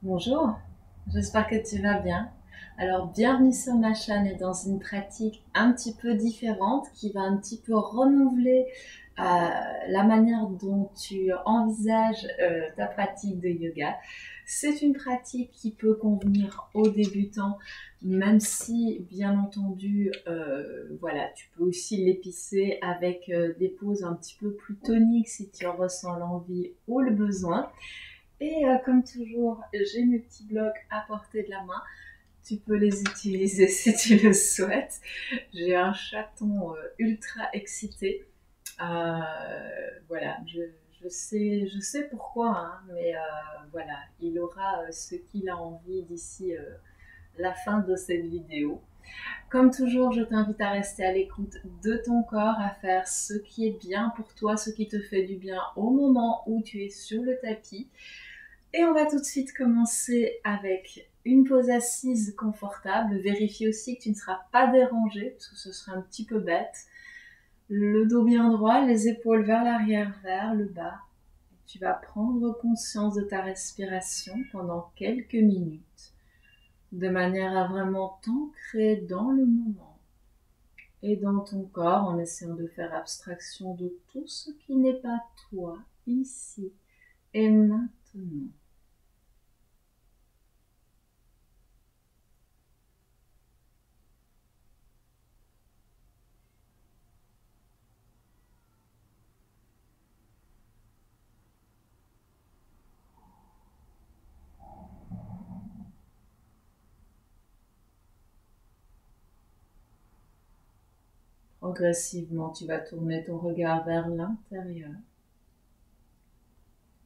Bonjour, j'espère que tu vas bien. Alors, bienvenue sur ma chaîne et dans une pratique un petit peu différente qui va un petit peu renouveler la manière dont tu envisages ta pratique de yoga. C'est une pratique qui peut convenir aux débutants, même si, bien entendu, voilà, tu peux aussi l'épicer avec des poses un petit peu plus toniques si tu en ressens l'envie ou le besoin. Et comme toujours, j'ai mes petits blocs à portée de la main. Tu peux les utiliser si tu le souhaites. J'ai un chaton ultra excité. Euh, voilà, je sais pourquoi, hein, mais voilà, il aura ce qu'il a envie d'ici la fin de cette vidéo. Comme toujours, je t'invite à rester à l'écoute de ton corps, à faire ce qui est bien pour toi, ce qui te fait du bien au moment où tu es sur le tapis. Et on va tout de suite commencer avec une pose assise confortable. Vérifie aussi que tu ne seras pas dérangé, parce que ce serait un petit peu bête. Le dos bien droit, les épaules vers l'arrière, vers le bas. Tu vas prendre conscience de ta respiration pendant quelques minutes, de manière à vraiment t'ancrer dans le moment et dans ton corps, en essayant de faire abstraction de tout ce qui n'est pas toi, ici et maintenant. Progressivement, tu vas tourner ton regard vers l'intérieur.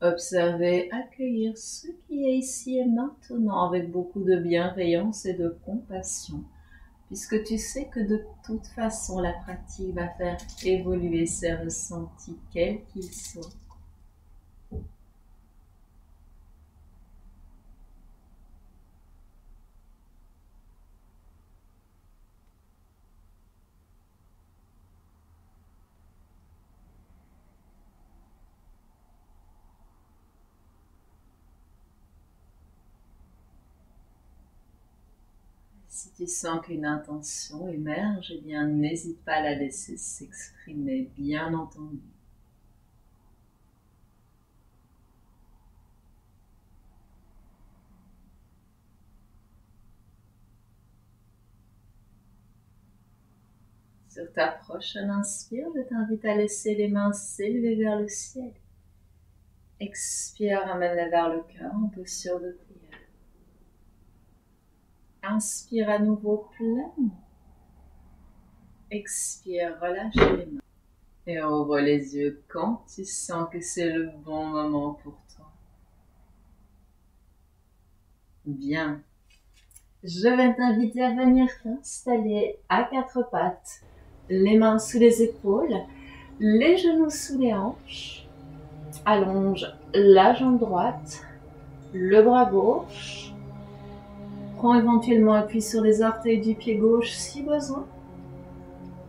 Observer, accueillir ce qui est ici et maintenant avec beaucoup de bienveillance et de compassion, puisque tu sais que de toute façon, la pratique va faire évoluer ces ressentis, quels qu'ils soient. Si tu sens qu'une intention émerge, eh bien, n'hésite pas à la laisser s'exprimer, bien entendu. Sur ta prochaine inspire, je t'invite à laisser les mains s'élever vers le ciel. Expire, ramène-les vers le cœur en posture de prière. Inspire à nouveau pleinement. Expire, relâche les mains. Et ouvre les yeux quand tu sens que c'est le bon moment pour toi. Bien. Je vais t'inviter à venir t'installer à quatre pattes, les mains sous les épaules, les genoux sous les hanches. Allonge la jambe droite, le bras gauche. Prends éventuellement appui sur les orteils du pied gauche si besoin.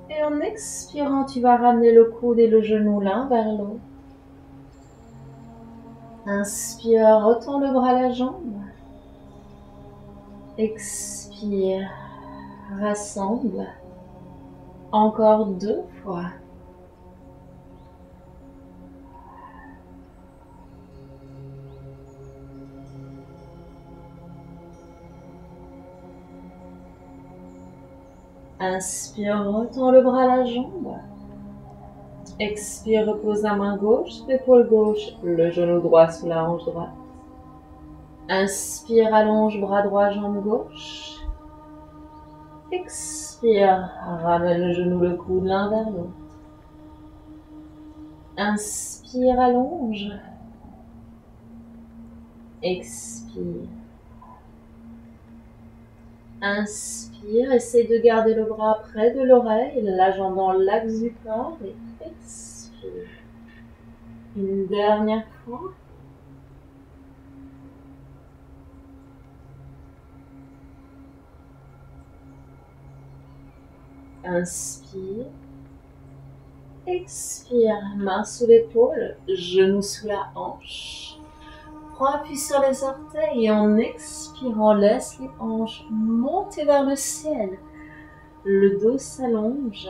Et en expirant, tu vas ramener le coude et le genou l'un vers l'autre. Inspire, retends le bras à la jambe. Expire, rassemble. Encore 2 fois. Inspire, retends le bras à la jambe. Expire, repose la main gauche sur l'épaule gauche, le genou droit sous la hanche droite. Inspire, allonge bras droit, jambe gauche. Expire, ramène le genou, le coude l'un vers l'autre. Inspire, allonge. Expire. Inspire, essaye de garder le bras près de l'oreille, la jambe dans l'axe du corps et expire. Une dernière fois. Inspire. Expire, main sous l'épaule, genou sous la hanche. Prends appui sur les orteils et en expirant, laisse les hanches monter vers le ciel. Le dos s'allonge.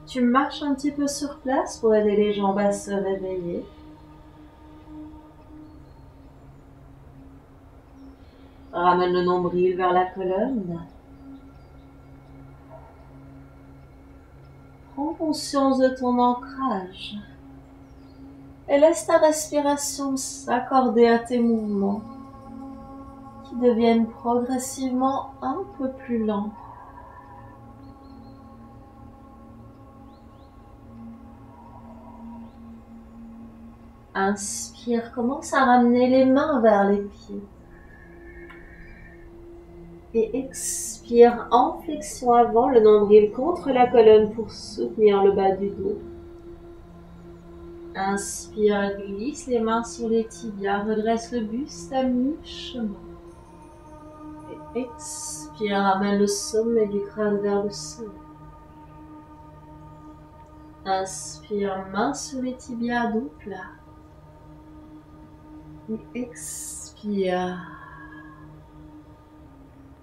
Tu marches un petit peu sur place pour aider les jambes à se réveiller. Ramène le nombril vers la colonne. Prends conscience de ton ancrage et laisse ta respiration s'accorder à tes mouvements qui deviennent progressivement un peu plus lents. Inspire, commence à ramener les mains vers les pieds. Et expire en flexion avant, le nombril contre la colonne pour soutenir le bas du dos. Inspire, glisse les mains sur les tibias, redresse le buste à mi-chemin. Et expire, ramène le sommet du crâne vers le sol. Inspire, main sur les tibias, dos plat. Et expire.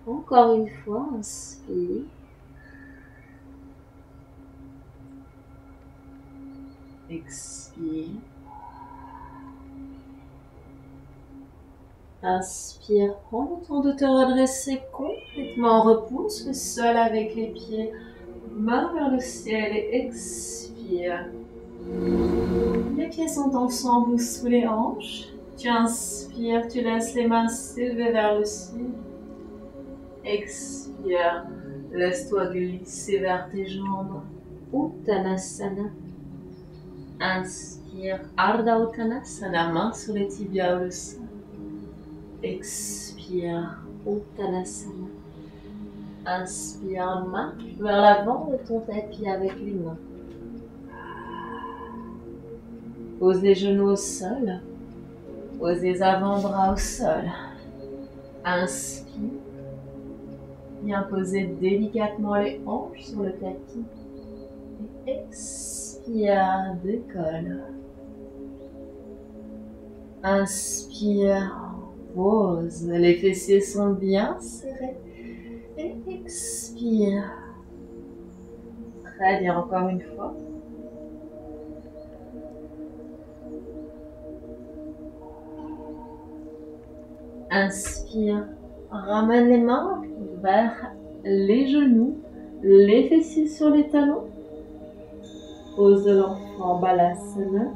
Encore une fois, inspire. Expire. Inspire, prends le temps de te redresser complètement. Repousse le sol avec les pieds, main vers le ciel et expire. Les pieds sont ensemble ou sous les hanches. Tu inspires, tu laisses les mains s'élever vers le ciel. Expire, laisse-toi glisser vers tes jambes. Uttanasana. Inspire, Ardha Uttanasana, main sur les tibias ou le sol. Expire, Uttanasana. Inspire, marche vers l'avant de ton tapis avec les mains. Pose les genoux au sol. Pose les avant-bras au sol. Inspire. Viens poser délicatement les hanches sur le tapis. Et expire, décolle. Inspire, pose. Les fessiers sont bien serrés. Et expire. Très bien, encore une fois. Inspire, ramène les mains vers les genoux, les fessiers sur les talons. Pose de l'enfant, Balasana.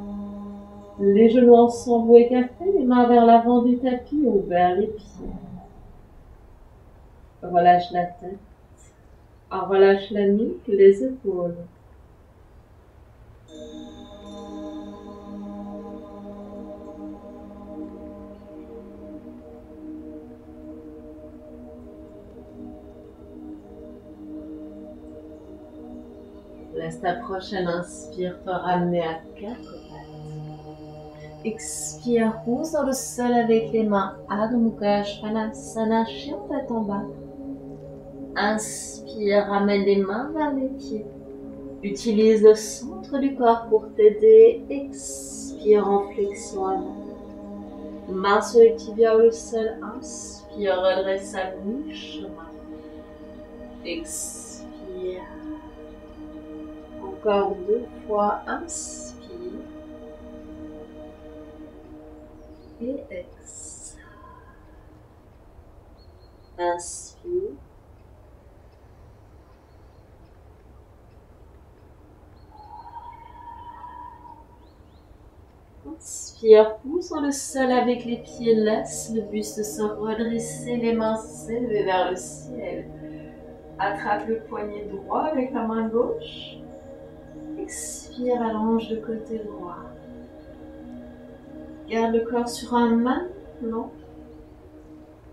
Les genoux ensemble ou écartés, les mains vers l'avant du tapis ou vers les pieds. Relâche la tête. Relâche la nuque, les épaules. Laisse ta prochaine inspire te ramener à 4 pattes. Expire, pousse dans le sol avec les mains. Adho Mukha Svanasana, chien tête en bas. Inspire, ramène les mains vers les pieds. Utilise le centre du corps pour t'aider. Expire en flexion avant. Main sur les tibias ou le sol. Inspire, redresse à mi-chemin. Expire. Encore 2 fois, inspire et expire. Inspire. Inspire, pousse dans le sol avec les pieds, laisse le buste se redresser, les mains s'élever vers le ciel. Attrape le poignet droit avec la main gauche. Expire, allonge le côté droit. Garde le corps sur un même plan.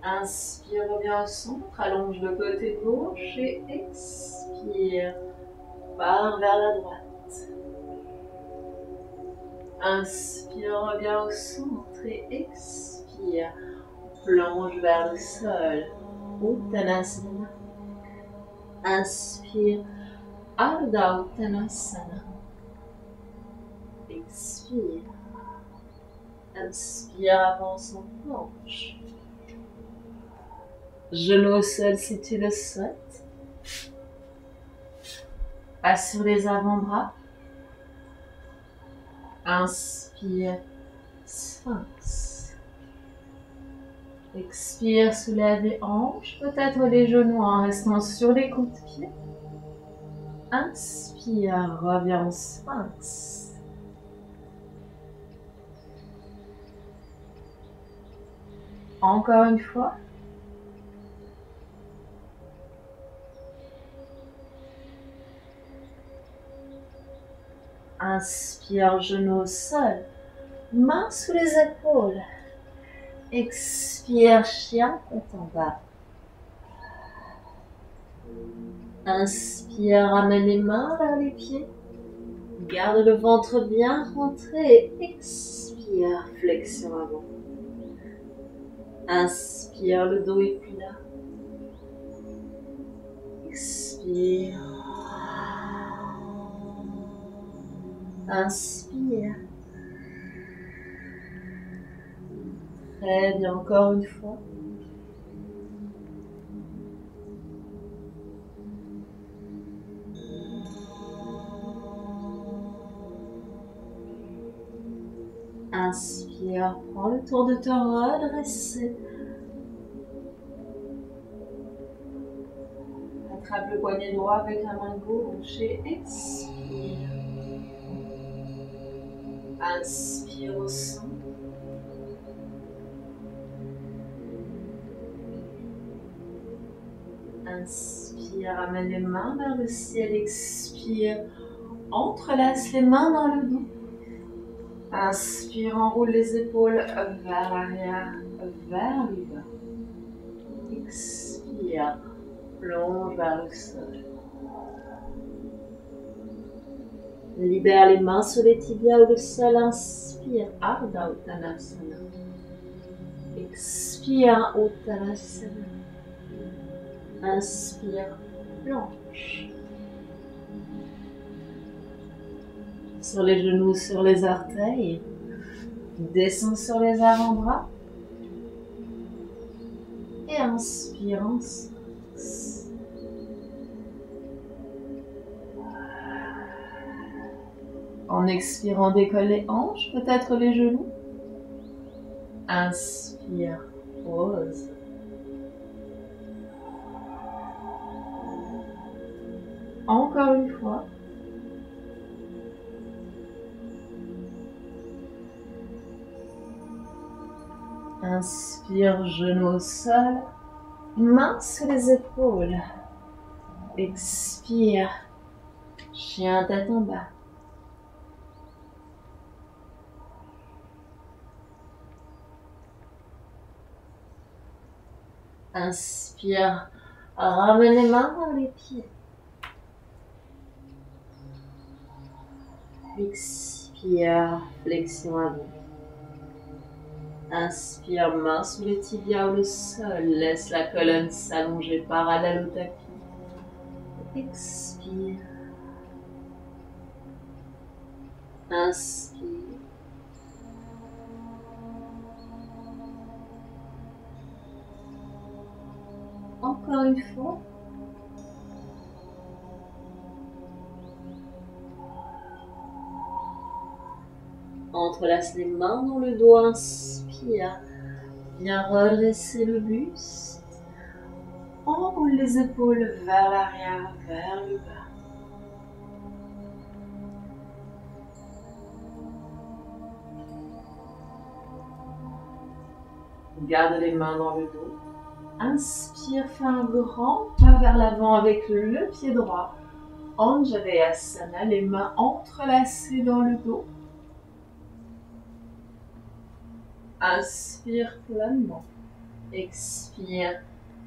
Inspire, reviens au centre, allonge le côté gauche et expire. Pars vers la droite. Inspire, reviens au centre et expire. Plonge vers le sol. Uttanasana. Inspire. Ardha Uttanasana. Expire. Inspire, avance en planche. Genou au sol si tu le souhaites. Pas sur les avant-bras. Inspire, sphinx. Expire, soulève les hanches, peut-être les genoux en restant sur les coudes de pied. Inspire, reviens en sphinx. Encore une fois. Inspire, genou au sol, mains sous les épaules. Expire, chien, tête en bas. Inspire, ramène les mains vers les pieds. Garde le ventre bien rentré. Expire, flexion avant. Inspire, le dos est plat. Expire. Inspire. Très bien, encore une fois. Inspire, prends le tour de te redresser. Attrape le poignet droit avec la main gauche et expire. Inspire au centre. Inspire, ramène les mains vers le ciel. Expire, entrelace les mains dans le dos. Inspire, enroule les épaules vers l'arrière, vers le bas. Expire, plonge vers le sol. Libère les mains sur les tibias ou le sol. Inspire, Ardha Uttanasana. Expire, Uttanasana. Inspire, planche. Sur les genoux, sur les orteils. Descends sur les avant-bras. Et inspire en sphinx. En expirant, décolle les hanches, peut-être les genoux. Inspire, pose. Encore une fois. Inspire, genou au sol, mains sous les épaules. Expire, chien tête en bas. Inspire, ramène les mains vers les pieds. Expire, flexion avant. Inspire, main sous les tibias ou le sol. Laisse la colonne s'allonger parallèle au tapis. Expire. Inspire. Encore une fois. Entrelace les mains dans le dos, inspire. Viens redresser le buste. Enroule les épaules vers l'arrière, vers le bas. Garde les mains dans le dos. Inspire, fais un grand pas vers l'avant avec le pied droit. Anjaneyasana, les mains entrelacées dans le dos. Inspire pleinement. Expire.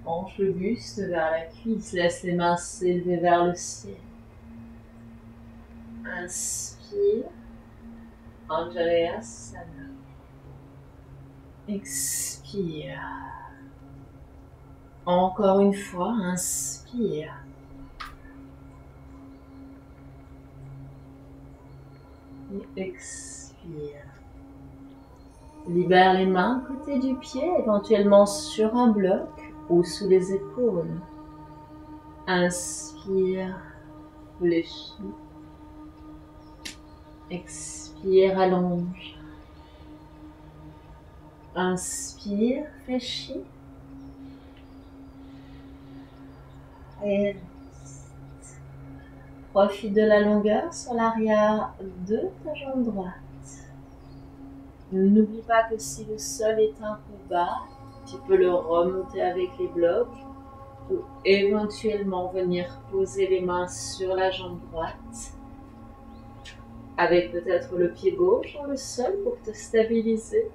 Penche le buste vers la cuisse. Laisse les mains s'élever vers le ciel. Inspire. Anjaneyasana. Expire. Encore une fois, inspire. Et expire. Libère les mains à côté du pied, éventuellement sur un bloc ou sous les épaules. Inspire, fléchis. Expire, allonge. Inspire, fléchis. Et reste. Profite de la longueur sur l'arrière de ta jambe droite. N'oublie pas que si le sol est un peu bas, tu peux le remonter avec les blocs ou éventuellement venir poser les mains sur la jambe droite avec peut-être le pied gauche dans le sol pour te stabiliser.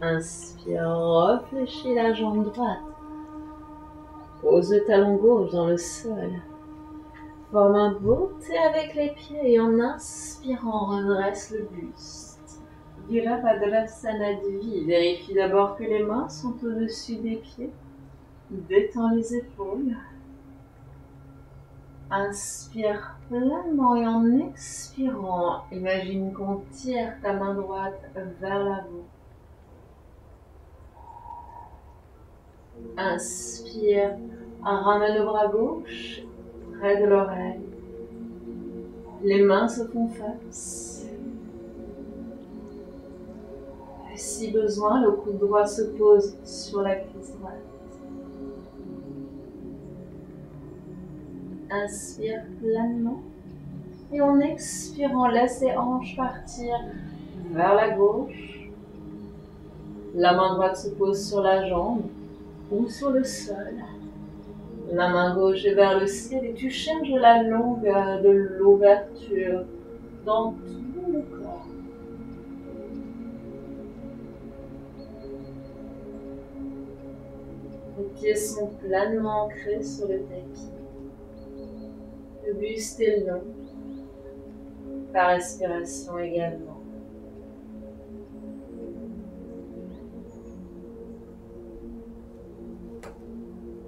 Inspire, réfléchis la jambe droite. Pose le talon gauche dans le sol. Forme un beau T avec les pieds et en inspirant, redresse le buste. Virabhadrasana Divi. Vérifie d'abord que les mains sont au-dessus des pieds. Détends les épaules. Inspire pleinement et en expirant, imagine qu'on tire ta main droite vers l'avant. Inspire, ramène le bras gauche près de l'oreille. Les mains se font face. Si besoin, le coude droit se pose sur la cuisse droite. Inspire pleinement. Et en expirant, laisse les hanches partir vers la gauche. La main droite se pose sur la jambe ou sur le sol. La main gauche est vers le ciel et tu cherches la longueur de l'ouverture dans tout le corps. Les pieds sont pleinement ancrés sur le tapis. Le buste est long. Ta respiration également.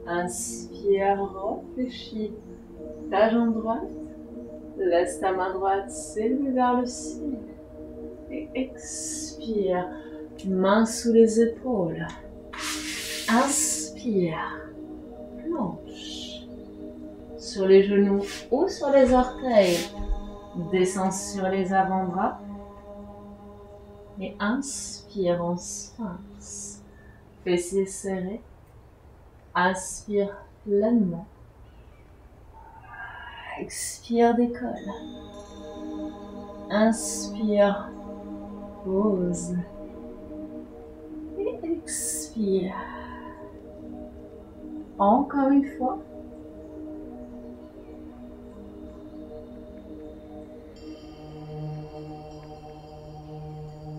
Inspire, réfléchis ta jambe droite. Laisse ta main droite s'élever vers le ciel. Et expire, main sous les épaules. Inspire, planche. Sur les genoux ou sur les orteils. Descends sur les avant-bras. Et inspire en sphinx. Fessiers serrés. Inspire pleinement. Expire, décolle. Inspire, pose. Et expire. Encore une fois.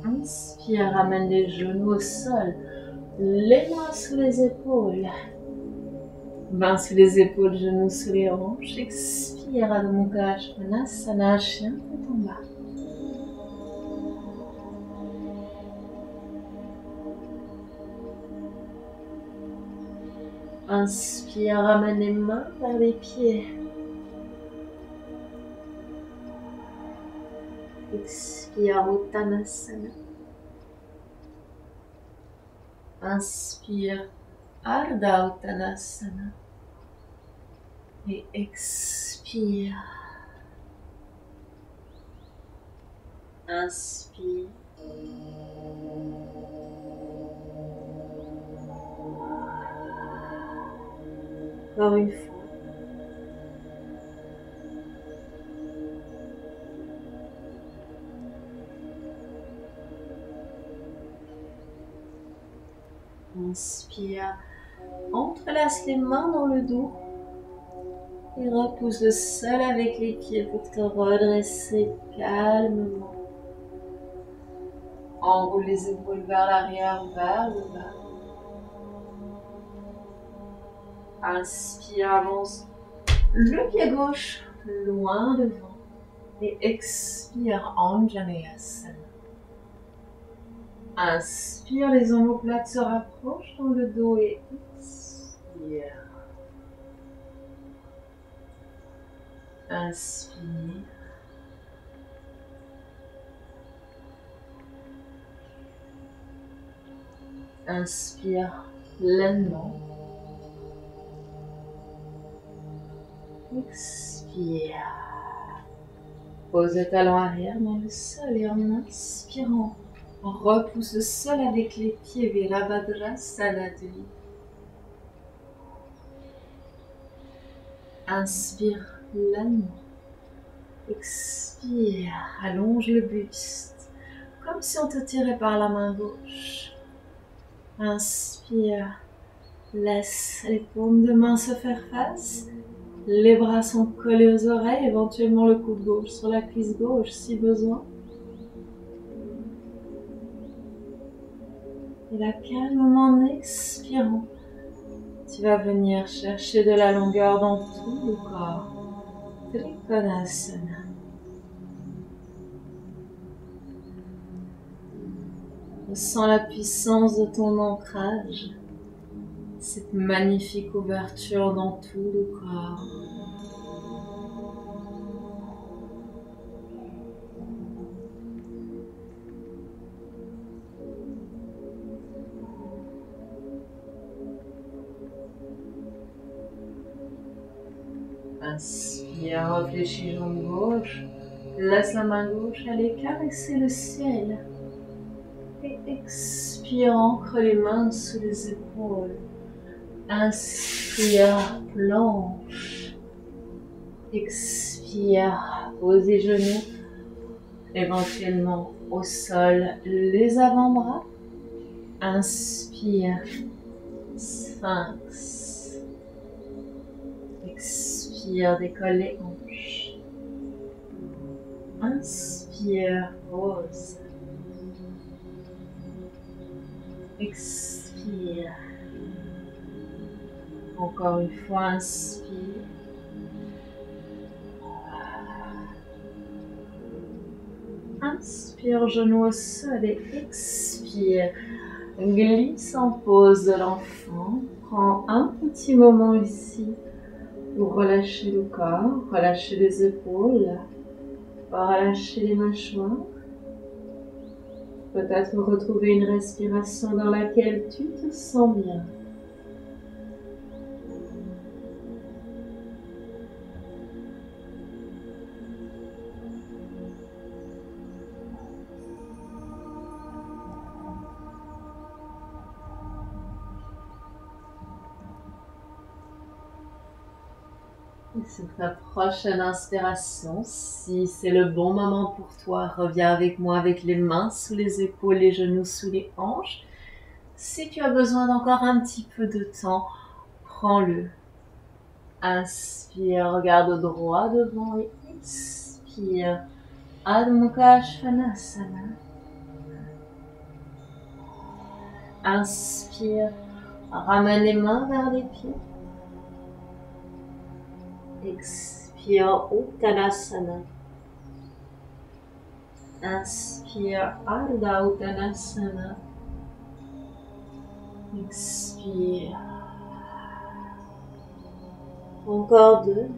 Inspire, ramène les genoux au sol. Les mains sous les épaules. Mains sous les épaules, genoux sous les hanches. Expire, Adho Mukha Svanasana, chien tête en bas. Inspire, ramène les mains vers les pieds. Expire, Uttanasana. Inspire, Ardha Uttanasana. Et expire. Inspire. Encore une fois. Inspire. Entrelace les mains dans le dos. Et repousse le sol avec les pieds pour te redresser calmement. Enroule les épaules vers l'arrière, vers le bas. Inspire, avance le pied gauche loin devant. Et expire, Anjaneyasana. Inspire, les omoplates se rapprochent dans le dos et expire. Inspire. Inspire pleinement. Expire. Pose le talon arrière dans le sol et en inspirant, on repousse le sol avec les pieds, Virabhadrasana. Inspire pleinement. Expire, allonge le buste, comme si on te tirait par la main gauche. Inspire, laisse les paumes de main se faire face. Les bras sont collés aux oreilles, éventuellement le coude gauche sur la cuisse gauche si besoin. Et là, calmement en expirant, tu vas venir chercher de la longueur dans tout le corps. Trikonasana. Ressens la puissance de ton ancrage, cette magnifique ouverture dans tout le corps. Inspire, réfléchis jambe gauche, laisse la main gauche aller caresser le ciel. Et expire, ancre les mains sous les épaules. Inspire, planche. Expire, pose les genoux, éventuellement au sol, les avant-bras. Inspire, sphinx. Expire, décolle les hanches. Inspire, pose. Expire. Encore une fois, inspire. Inspire, genou au sol et expire. Glisse en pose de l'enfant. Prends un petit moment ici pour relâcher le corps, relâcher les épaules, relâcher les mâchoires. Peut-être retrouver une respiration dans laquelle tu te sens bien. Et sur ta prochaine inspiration, si c'est le bon moment pour toi, reviens avec moi avec les mains sous les épaules, les genoux sous les hanches. Si tu as besoin d'encore un petit peu de temps, prends-le. Inspire, regarde droit devant et expire. Adho Mukha Svanasana. Inspire, ramène les mains vers les pieds. Expire, Uttanasana. Inspire, Ardha Uttanasana. Expire. Encore deux.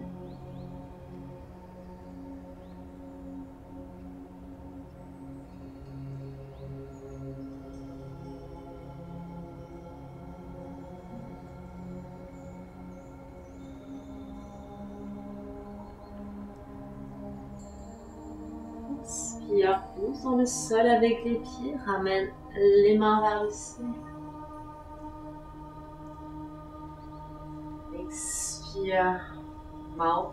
Inspire, pousse dans le sol avec les pieds, ramène les mains vers le ciel. Expire, main.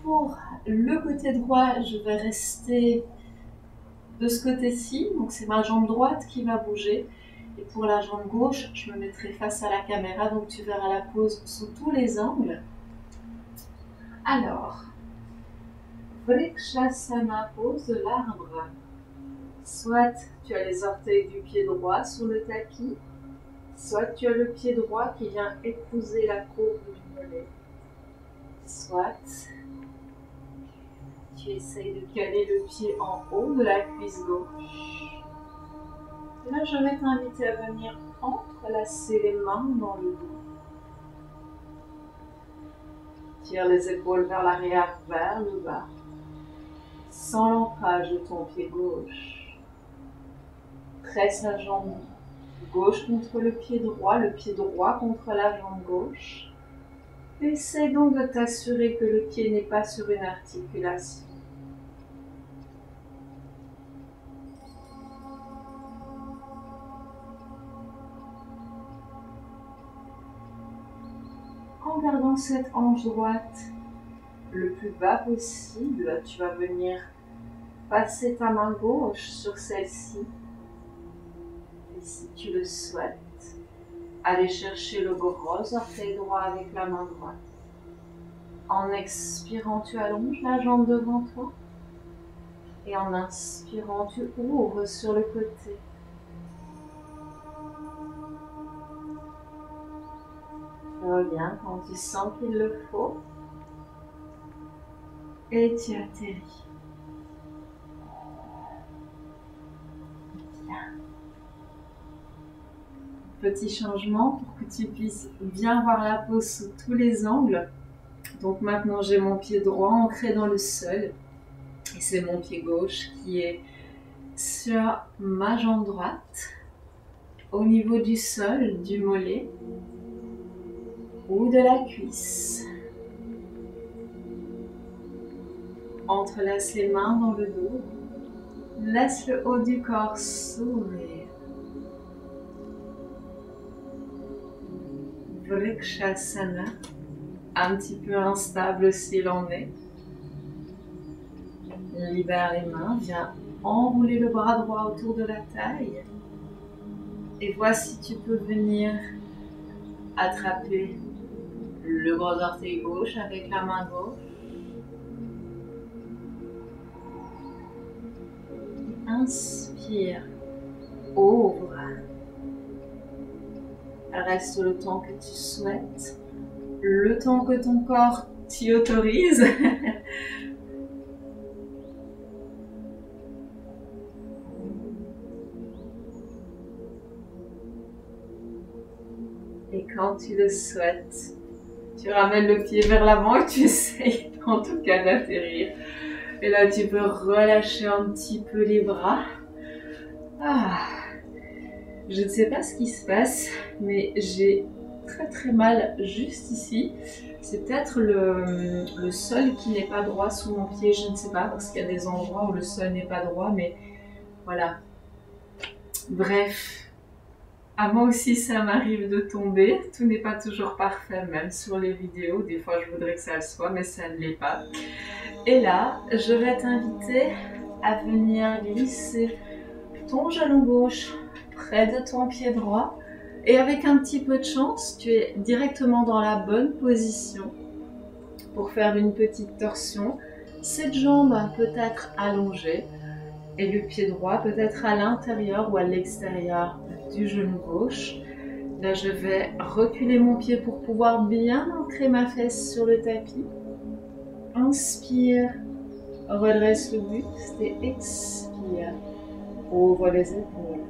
Pour le côté droit, je vais rester de ce côté-ci, donc c'est ma jambe droite qui va bouger. Et pour la jambe gauche, je me mettrai face à la caméra, donc tu verras la pose sous tous les angles. Alors, Vrikshasana, pose de l'arbre. Soit tu as les orteils du pied droit sur le tapis, soit tu as le pied droit qui vient épouser la courbe du mollet. Soit tu essayes de caler le pied en haut de la cuisse gauche. Là, je vais t'inviter à venir entrelacer les mains dans le dos. Tire les épaules vers l'arrière, vers le bas, sans l'ancrage de ton pied gauche. Presse la jambe gauche contre le pied droit contre la jambe gauche. Essaie donc de t'assurer que le pied n'est pas sur une articulation. En gardant cette hanche droite le plus bas possible, tu vas venir passer ta main gauche sur celle-ci. Et si tu le souhaites, aller chercher le gros orteil droit avec la main droite. En expirant, tu allonges la jambe devant toi. Et en inspirant, tu ouvres sur le côté. Reviens quand tu sens qu'il le faut. Et tu atterris. Bien. Petit changement pour que tu puisses bien voir la peau sous tous les angles. Donc maintenant j'ai mon pied droit ancré dans le sol. Et c'est mon pied gauche qui est sur ma jambe droite. Au niveau du sol, du mollet ou de la cuisse. Entrelace les mains dans le dos. Laisse le haut du corps s'ouvrir. Vrikshasana, un petit peu instable s'il en est. Libère les mains, viens enrouler le bras droit autour de la taille. Et vois si tu peux venir attraper le gros orteil gauche avec la main gauche. Inspire, ouvre. Reste le temps que tu souhaites, le temps que ton corps t'y autorise. Et quand tu le souhaites, tu ramènes le pied vers l'avant et tu essayes en tout cas d'atterrir. Et là, tu peux relâcher un petit peu les bras. Je ne sais pas ce qui se passe, mais j'ai très mal juste ici. C'est peut-être le sol qui n'est pas droit sous mon pied, je ne sais pas, parce qu'il y a des endroits où le sol n'est pas droit, mais voilà. Bref. À moi aussi, ça m'arrive de tomber. Tout n'est pas toujours parfait, même sur les vidéos. Des fois, je voudrais que ça le soit, mais ça ne l'est pas. Et là, je vais t'inviter à venir glisser ton genou gauche près de ton pied droit. Et avec un petit peu de chance, tu es directement dans la bonne position pour faire une petite torsion. Cette jambe peut être allongée et le pied droit peut être à l'intérieur ou à l'extérieur du genou gauche. Là, je vais reculer mon pied pour pouvoir bien ancrer ma fesse sur le tapis. Inspire, redresse le buste et expire. Ouvre les épaules.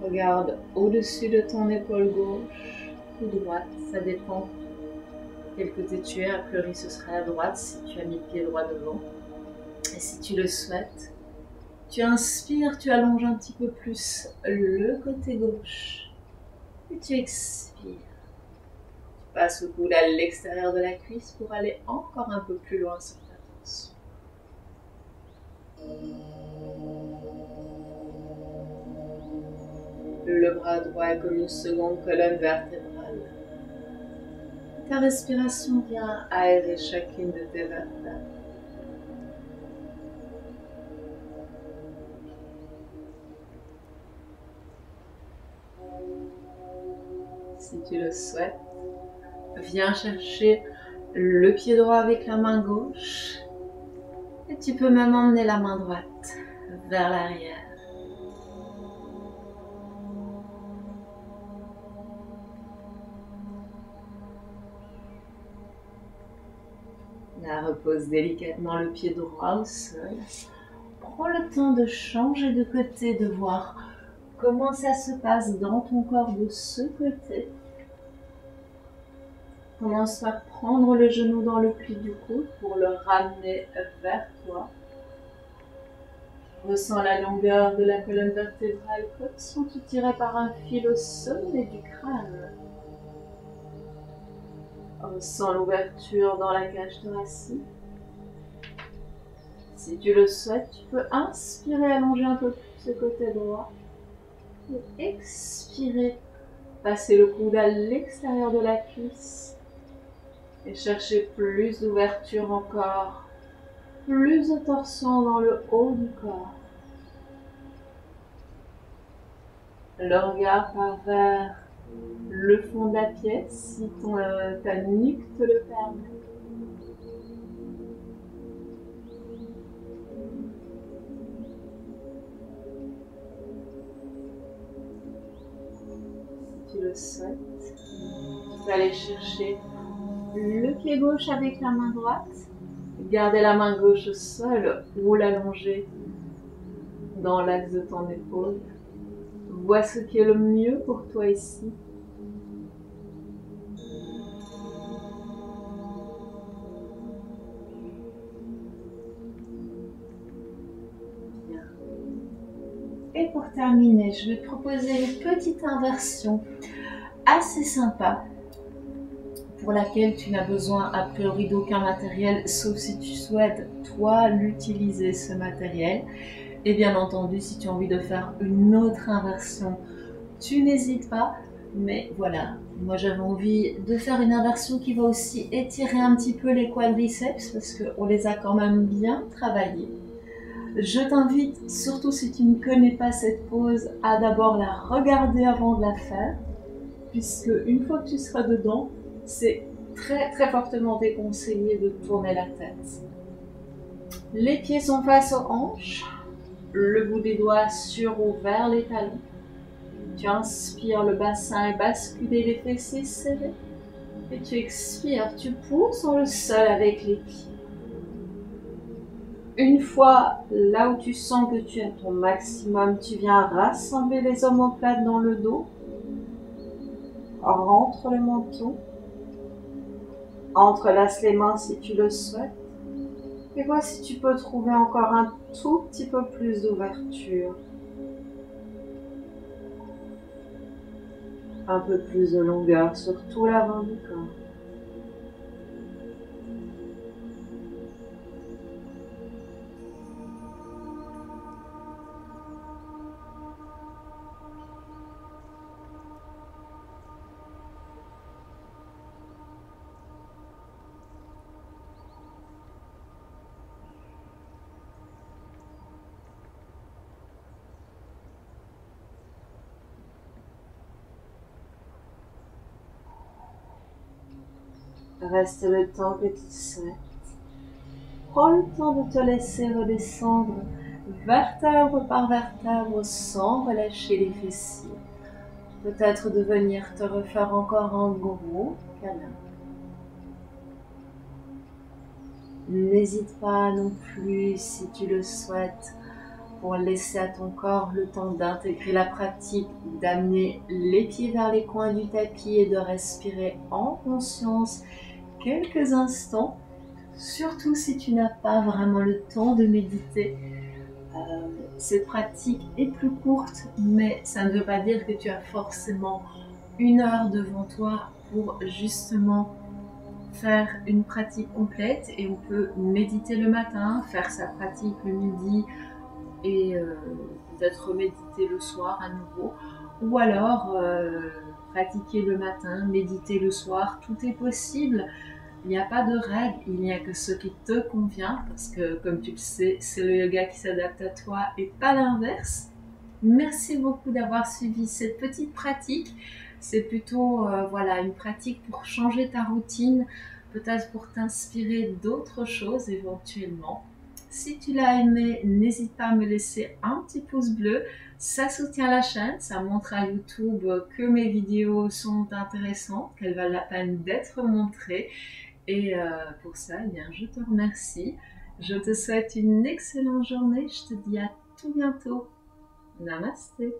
Regarde au-dessus de ton épaule gauche ou droite, ça dépend quel côté tu es. A priori, ce sera à droite si tu as mis le pied droit devant. Et si tu le souhaites, tu inspires, tu allonges un petit peu plus le côté gauche. Et tu expires. Tu passes le coude à l'extérieur de la cuisse pour aller encore un peu plus loin sur ta torsion. Le bras droit est comme une seconde colonne vertébrale. Ta respiration vient aérer chacune de tes vertèbres. Si tu le souhaites, viens chercher le pied droit avec la main gauche et tu peux même emmener la main droite vers l'arrière. Là, repose délicatement le pied droit au sol. Prends le temps de changer de côté, de voir comment ça se passe dans ton corps de ce côté. Commence par prendre le genou dans le pli du coude pour le ramener vers toi. Ressens la longueur de la colonne vertébrale comme si on te tirait par un fil au sommet du crâne. Ressens l'ouverture dans la cage thoracique. Si tu le souhaites, tu peux inspirer, allonger un peu plus le côté droit. Et expirer, passer le coude à l'extérieur de la cuisse. Et chercher plus d'ouverture encore. Plus de torsion dans le haut du corps. Le regard part vers le fond de la pièce, si ta nuque te le permet. Si tu le souhaites, tu peux aller chercher le pied gauche avec la main droite. Gardez la main gauche au sol ou l'allonger dans l'axe de ton épaule. Vois ce qui est le mieux pour toi ici. Bien. Et pour terminer, je vais te proposer une petite inversion assez sympa pour laquelle tu n'as besoin a priori d'aucun matériel, sauf si tu souhaites, toi, l'utiliser, ce matériel. Et bien entendu, si tu as envie de faire une autre inversion, tu n'hésites pas. Mais voilà, moi j'avais envie de faire une inversion qui va aussi étirer un petit peu les quadriceps, parce qu'on les a quand même bien travaillés. Je t'invite, surtout si tu ne connais pas cette pose, à d'abord la regarder avant de la faire, puisque une fois que tu seras dedans, c'est très très fortement déconseillé de tourner la tête. Les pieds sont face aux hanches, le bout des doigts sur ou vers les talons. Tu inspires, le bassin est basculé, les fessiers serrés. Et tu expires, tu pousses sur le sol avec les pieds. Une fois là où tu sens que tu es à ton maximum, tu viens rassembler les omoplates dans le dos. Rentre le menton. Entrelace les mains si tu le souhaites. Et vois si tu peux trouver encore un tout petit peu plus d'ouverture. Un peu plus de longueur sur tout l'avant du corps. Reste le temps que tu souhaites. Prends le temps de te laisser redescendre vertèbre par vertèbre sans relâcher les fessiers. Peut-être de venir te refaire encore un gros câlin. N'hésite pas non plus, si tu le souhaites, pour laisser à ton corps le temps d'intégrer la pratique, d'amener les pieds vers les coins du tapis et de respirer en conscience quelques instants, surtout si tu n'as pas vraiment le temps de méditer. Cette pratique est plus courte, mais ça ne veut pas dire que tu as forcément 1 heure devant toi pour justement faire une pratique complète. Et on peut méditer le matin, faire sa pratique le midi et peut-être méditer le soir à nouveau, ou alors pratiquer le matin, méditer le soir. Tout est possible. Il n'y a pas de règle, il n'y a que ce qui te convient, parce que comme tu le sais, c'est le yoga qui s'adapte à toi et pas l'inverse. Merci beaucoup d'avoir suivi cette petite pratique. C'est plutôt voilà, une pratique pour changer ta routine, peut-être pour t'inspirer d'autres choses éventuellement. Si tu l'as aimé, n'hésite pas à me laisser un petit pouce bleu. Ça soutient la chaîne, ça montre à YouTube que mes vidéos sont intéressantes, qu'elles valent la peine d'être montrées. Et pour ça, eh bien, je te remercie. Je te souhaite une excellente journée. Je te dis à tout bientôt. Namasté.